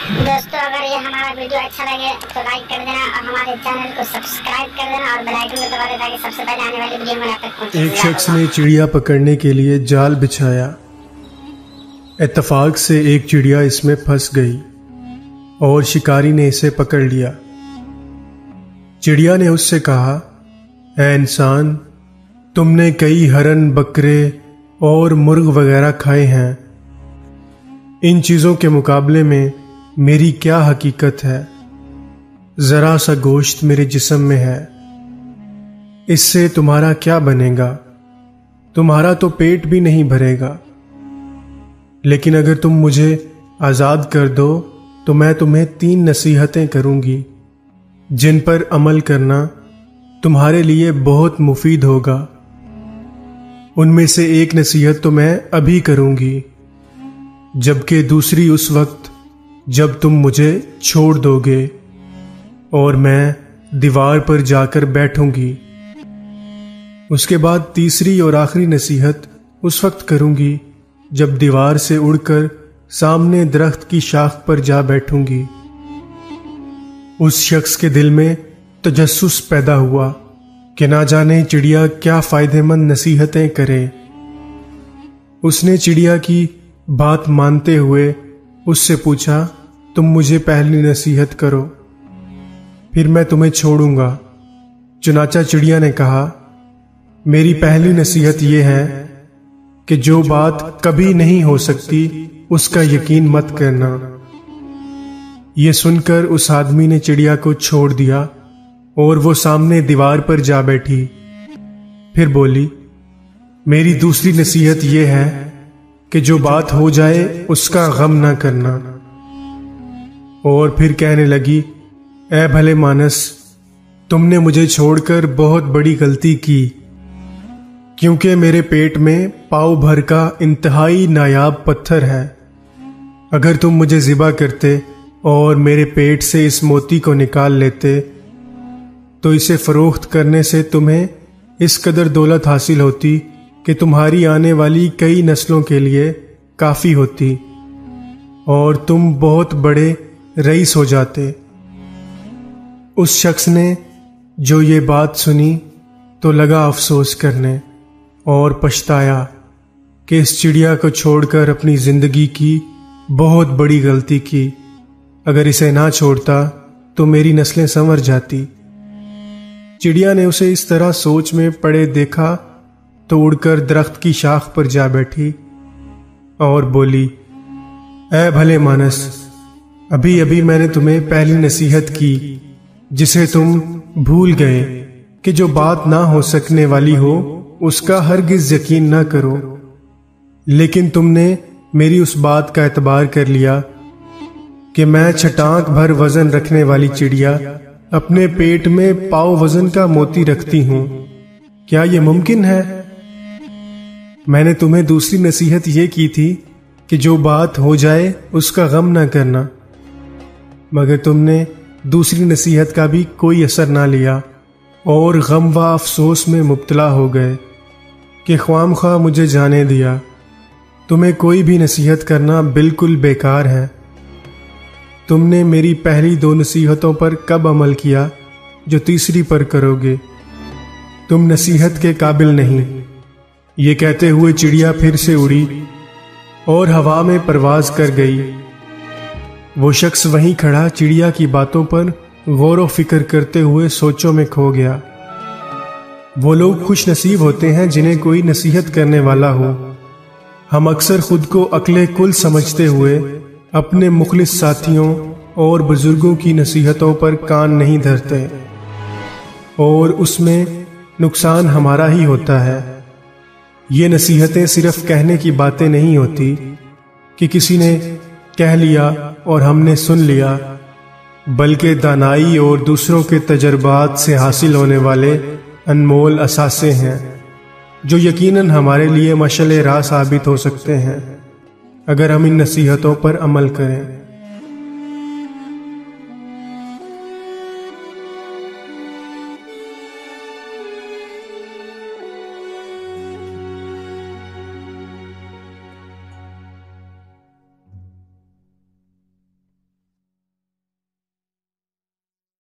दोस्तों अगर ये हमारा वीडियो अच्छा लगे तो लाइक कर देना और हमारे चैनल को सब्सक्राइब कर देना और बेल आइकन को दबा देना ताकि सबसे पहले आने वाली वीडियो में आप तक पहुंचे। एक शख्स ने चिड़िया पकड़ने के लिए जाल बिछाया। इत्तेफाक से एक चिड़िया इसमें फंस गई और शिकारी ने इसे पकड़ लिया। चिड़िया ने उससे कहा, ऐ इंसान, तुमने कई हरन, बकरे और मुर्ग वगैरह खाए हैं। इन चीजों के मुकाबले में मेरी क्या हकीकत है? जरा सा गोश्त मेरे जिस्म में है, इससे तुम्हारा क्या बनेगा? तुम्हारा तो पेट भी नहीं भरेगा। लेकिन अगर तुम मुझे आजाद कर दो तो मैं तुम्हें 3 नसीहतें करूंगी जिन पर अमल करना तुम्हारे लिए बहुत मुफीद होगा। उनमें से एक नसीहत तो मैं अभी करूंगी, जबकि दूसरी उस वक्त जब तुम मुझे छोड़ दोगे और मैं दीवार पर जाकर बैठूंगी। उसके बाद तीसरी और आखिरी नसीहत उस वक्त करूंगी जब दीवार से उड़कर सामने दरख्त की शाख पर जा बैठूंगी। उस शख्स के दिल में तजस्सुस पैदा हुआ कि ना जाने चिड़िया क्या फायदेमंद नसीहतें करे। उसने चिड़िया की बात मानते हुए उससे पूछा, तुम मुझे पहली नसीहत करो, फिर मैं तुम्हें छोड़ूंगा। चुनाचा चिड़िया ने कहा, मेरी पहली नसीहत यह है कि जो बात कभी नहीं हो सकती उसका यकीन मत करना। यह सुनकर उस आदमी ने चिड़िया को छोड़ दिया और वो सामने दीवार पर जा बैठी। फिर बोली, मेरी दूसरी नसीहत यह है कि जो बात हो जाए उसका गम ना करना। और फिर कहने लगी, ऐ भले मानस, तुमने मुझे छोड़कर बहुत बड़ी गलती की, क्योंकि मेरे पेट में पाव भर का इंतहाई नायाब पत्थर है। अगर तुम मुझे ज़िबा करते और मेरे पेट से इस मोती को निकाल लेते तो इसे फरोख्त करने से तुम्हें इस कदर दौलत हासिल होती कि तुम्हारी आने वाली कई नस्लों के लिए काफी होती और तुम बहुत बड़े रईस हो जाते। उस शख्स ने जो ये बात सुनी तो लगा अफसोस करने और पछताया कि इस चिड़िया को छोड़कर अपनी जिंदगी की बहुत बड़ी गलती की। अगर इसे ना छोड़ता तो मेरी नस्लें संवर जाती। चिड़िया ने उसे इस तरह सोच में पड़े देखा तो उड़कर दरख्त की शाख पर जा बैठी और बोली, ऐ भले मानस, अभी अभी मैंने तुम्हें पहली नसीहत की जिसे तुम भूल गए कि जो बात ना हो सकने वाली हो उसका हरगिज यकीन ना करो। लेकिन तुमने मेरी उस बात का एतबार कर लिया कि मैं छटाक भर वजन रखने वाली चिड़िया अपने पेट में पाव वजन का मोती रखती हूं। क्या यह मुमकिन है? मैंने तुम्हें दूसरी नसीहत यह की थी कि जो बात हो जाए उसका गम ना करना, मगर तुमने दूसरी नसीहत का भी कोई असर ना लिया और गम व अफसोस में मुब्तला हो गए कि ख्वामख्वाह मुझे जाने दिया। तुम्हें कोई भी नसीहत करना बिल्कुल बेकार है। तुमने मेरी पहली 2 नसीहतों पर कब अमल किया जो तीसरी पर करोगे? तुम नसीहत के काबिल नहीं। ये कहते हुए चिड़िया फिर से उड़ी और हवा में परवाज कर गई। वो शख्स वहीं खड़ा चिड़िया की बातों पर गौर व फिक्र करते हुए सोचों में खो गया। वो लोग खुश नसीब होते हैं जिन्हें कोई नसीहत करने वाला हो। हम अक्सर खुद को अक्ले कुल समझते हुए अपने मुखलिस साथियों और बुजुर्गों की नसीहतों पर कान नहीं धरते और उसमें नुकसान हमारा ही होता है। ये नसीहतें सिर्फ कहने की बातें नहीं होती कि किसी ने कह लिया और हमने सुन लिया, बल्कि दानाई और दूसरों के तजर्बात से हासिल होने वाले अनमोल असासे हैं जो यकीनन हमारे लिए मशअल राह साबित हो सकते हैं अगर हम इन नसीहतों पर अमल करें।